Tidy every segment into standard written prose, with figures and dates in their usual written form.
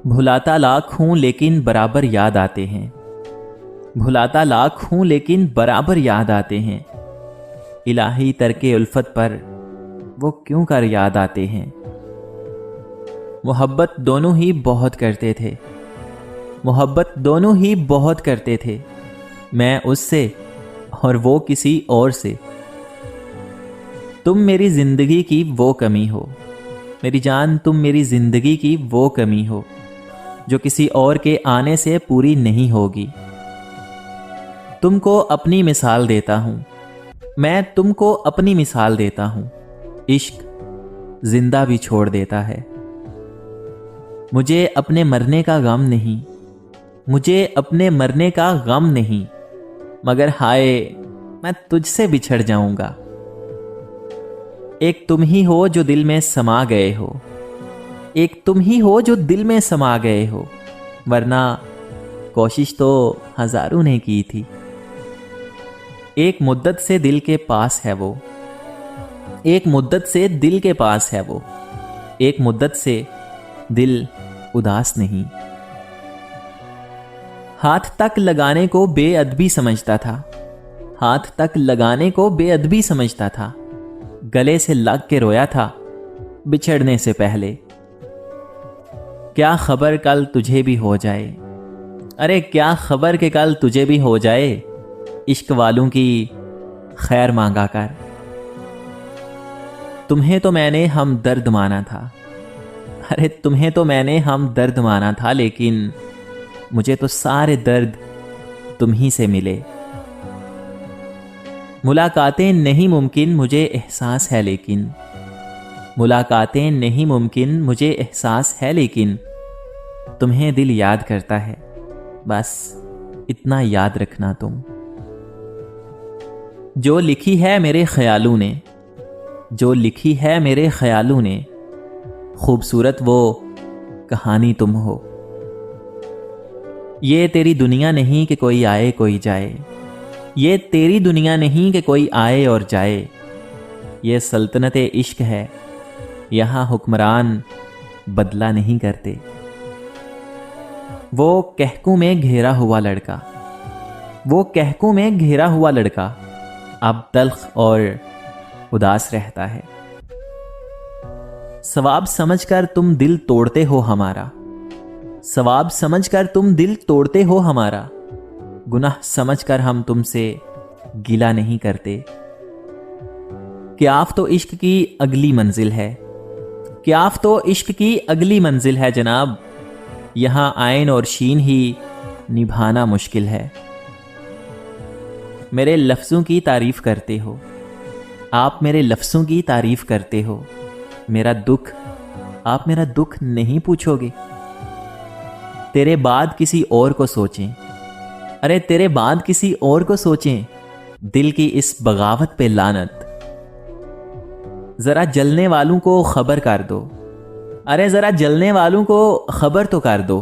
भुलाता लाख हूं लेकिन बराबर याद आते हैं। भुलाता लाख हूं लेकिन बराबर याद आते हैं। इलाही तरके उल्फत पर वो क्यों कर याद आते हैं। मोहब्बत दोनों ही बहुत करते थे। मोहब्बत दोनों ही बहुत करते थे। मैं उससे और वो किसी और से। तुम मेरी जिंदगी की वो कमी हो, मेरी जान तुम मेरी जिंदगी की वो कमी हो जो किसी और के आने से पूरी नहीं होगी। तुमको अपनी मिसाल देता हूं, मैं तुमको अपनी मिसाल देता हूं। इश्क जिंदा भी छोड़ देता है। मुझे अपने मरने का गम नहीं, मुझे अपने मरने का गम नहीं, मगर हाय मैं तुझसे बिछड़ जाऊंगा। एक तुम ही हो जो दिल में समा गए हो, एक तुम ही हो जो दिल में समा गए हो, वरना कोशिश तो हजारों ने की थी। एक मुद्दत से दिल के पास है वो, एक मुद्दत से दिल के पास है वो, एक मुद्दत से दिल उदास नहीं। हाथ तक लगाने को बेअदबी समझता था, हाथ तक लगाने को बेअदबी समझता था। गले से लग के रोया था बिछड़ने से पहले। क्या खबर कल तुझे भी हो जाए, अरे क्या खबर कि कल तुझे भी हो जाए, इश्क वालों की खैर मांगा कर। तुम्हें तो मैंने हम दर्द माना था, अरे तुम्हें तो मैंने हम दर्द माना था, लेकिन मुझे तो सारे दर्द तुम ही से मिले। मुलाकातें नहीं मुमकिन मुझे एहसास है, लेकिन मुलाकातें नहीं मुमकिन मुझे एहसास है, लेकिन तुम्हें दिल याद करता है, बस इतना याद रखना तुम। जो लिखी है मेरे ख्यालों ने, जो लिखी है मेरे ख्यालों ने, खूबसूरत वो कहानी तुम हो। ये तेरी दुनिया नहीं कि कोई आए कोई जाए, ये तेरी दुनिया नहीं कि कोई आए और जाए। ये सल्तनत इश्क है, यहाँ हुक्मरान बदला नहीं करते। वो कहकों में घेरा हुआ लड़का, वो कहकों में घेरा हुआ लड़का अब तल्ख और उदास रहता है। सवाब समझकर तुम दिल तोड़ते हो हमारा, सवाब समझकर तुम दिल तोड़ते हो हमारा। गुनाह समझकर हम तुमसे गिला नहीं करते। क्याफ तो इश्क की अगली मंजिल है, क्याफ तो इश्क की अगली मंजिल है जनाब। यहां आयन और शीन ही निभाना मुश्किल है। मेरे लफ्ज़ों की तारीफ करते हो, आप मेरे लफ्ज़ों की तारीफ करते हो। मेरा दुख आप मेरा दुख नहीं पूछोगे। तेरे बाद किसी और को सोचें, अरे तेरे बाद किसी और को सोचें, दिल की इस बगावत पे लानत। जरा जलने वालों को खबर कर दो, अरे जरा जलने वालों को खबर तो कर दो।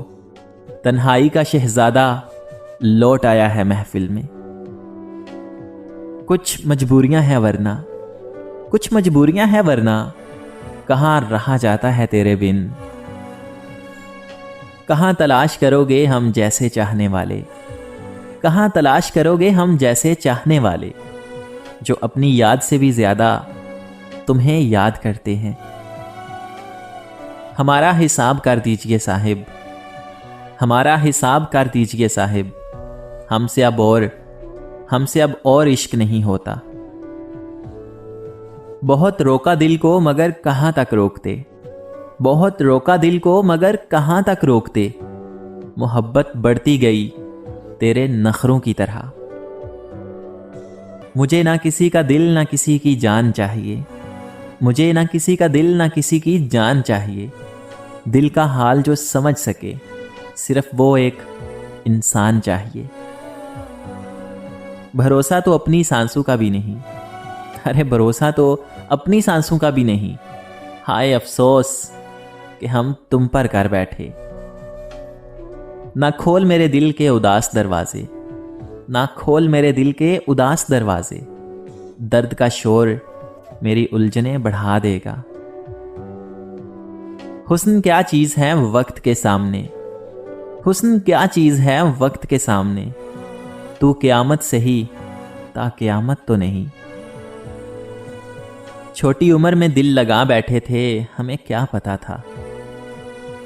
तन्हाई का शहजादा लौट आया है महफिल में। कुछ मजबूरियां हैं वरना, कुछ मजबूरियां हैं वरना, कहां रहा जाता है तेरे बिन। कहां तलाश करोगे हम जैसे चाहने वाले, कहां तलाश करोगे हम जैसे चाहने वाले, जो अपनी याद से भी ज्यादा तुम्हें याद करते हैं। हमारा हिसाब कर दीजिए साहिब, हमारा हिसाब कर दीजिए साहिब। हमसे अब और इश्क नहीं होता। बहुत रोका दिल को मगर कहां तक रोकते, बहुत रोका दिल को मगर कहां तक रोकते। मोहब्बत बढ़ती गई तेरे नखरों की तरह। मुझे ना किसी का दिल ना किसी की जान चाहिए, मुझे ना किसी का दिल ना किसी की जान चाहिए। दिल का हाल जो समझ सके, सिर्फ वो एक इंसान चाहिए। भरोसा तो अपनी सांसों का भी नहीं, अरे भरोसा तो अपनी सांसों का भी नहीं। हाय अफसोस कि हम तुम पर कर बैठे। ना खोल मेरे दिल के उदास दरवाजे, ना खोल मेरे दिल के उदास दरवाजे। दर्द का शोर मेरी उलझने बढ़ा देगा। حسن کیا چیز ہے وقت کے سامنے، حسن کیا چیز ہے وقت کے سامنے، تو قیامت سے ہی تا قیامت تو نہیں۔ چھوٹی عمر میں دل لگا بیٹھے تھے، ہمیں کیا پتا تھا،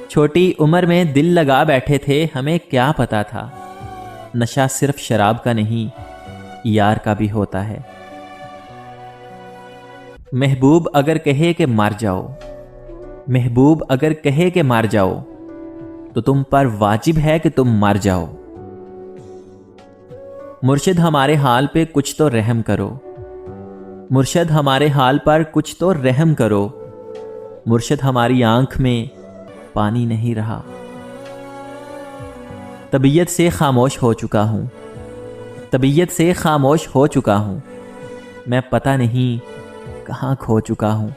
چھوٹی عمر میں دل لگا بیٹھے تھے، ہمیں کیا پتا تھا، نشہ صرف شراب کا نہیں یار کا بھی ہوتا ہے۔ محبوب اگر کہے کہ مر جاؤ، محبوب اگر کہے کہ مر جاؤ، تو تم پر واجب ہے کہ تم مر جاؤ۔ مرشد ہمارے حال پہ کچھ تو رحم کرو، مرشد ہمارے حال پر کچھ تو رحم کرو، مرشد ہماری آنکھ میں پانی نہیں رہا۔ طبیعت سے خاموش ہو چکا ہوں، طبیعت سے خاموش ہو چکا ہوں، میں پتہ نہیں کہاں کھو چکا ہوں۔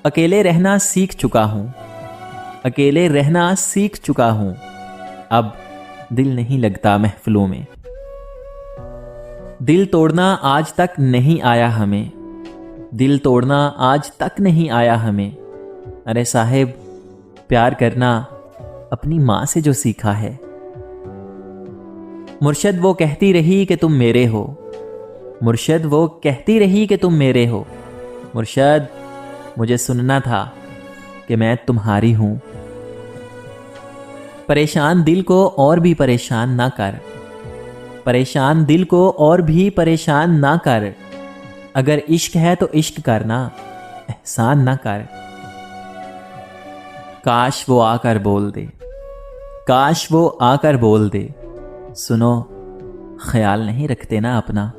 اکیلے رہنا سیکھ چکا ہوں، اکیلے رہنا سیکھ چکا ہوں، اب دل نہیں لگتا محفلوں میں۔ دل توڑنا آج تک نہیں آیا ہمیں، دل توڑنا آج تک نہیں آیا ہمیں، ارے صاحب پیار کرنا اپنی ماں سے جو سیکھا ہے۔ مرشد وہ کہتی رہی کہ تم میرے ہو، مرشد وہ کہتی رہی کہ تم میرے ہو، مرشد مجھے سننا تھا کہ میں تمہاری ہوں۔ پریشان دل کو اور بھی پریشان نہ کر، پریشان دل کو اور بھی پریشان نہ کر، اگر عشق ہے تو عشق کرنا، احسان نہ کر۔ کاش وہ آ کر بول دے، کاش وہ آ کر بول دے، سنو خیال نہیں رکھتے نا اپنا۔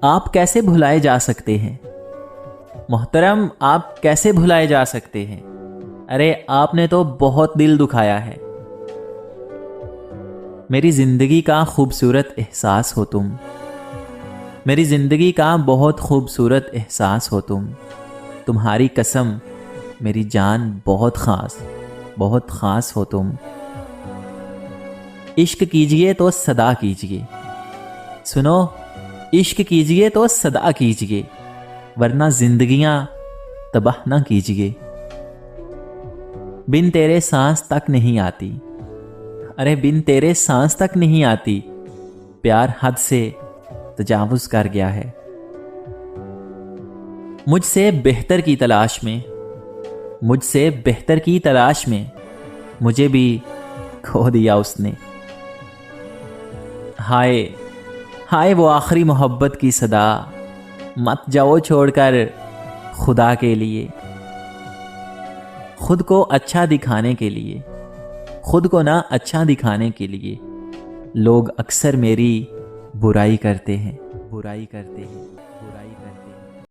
آپ کیسے بھلائے جا سکتے ہیں محترم، آپ کیسے بھلائے جا سکتے ہیں، ارے آپ نے تو بہت دل دکھایا ہے۔ میری زندگی کا خوبصورت احساس ہو تم، میری زندگی کا بہت خوبصورت احساس ہو تم، تمہاری قسم میری جان بہت خاص، بہت خاص ہو تم۔ عشق کیجئے تو صدا کیجئے، سنو عشق کیجئے تو صدا کیجئے، ورنہ زندگیاں تباہ نہ کیجئے۔ بن تیرے سانس تک نہیں آتی، ارے بن تیرے سانس تک نہیں آتی، پیار حد سے تجاوز کر گیا ہے۔ مجھ سے بہتر کی تلاش میں، مجھ سے بہتر کی تلاش میں، مجھے بھی کھو دیا اس نے۔ ہائے ہائے وہ آخری محبت کی صدا، مت جاؤ چھوڑ کر خدا کے لیے۔ خود کو اچھا دکھانے کے لیے، خود کو نہ اچھا دکھانے کے لیے لوگ اکثر میری برائی کرتے ہیں، برائی کرتے ہیں۔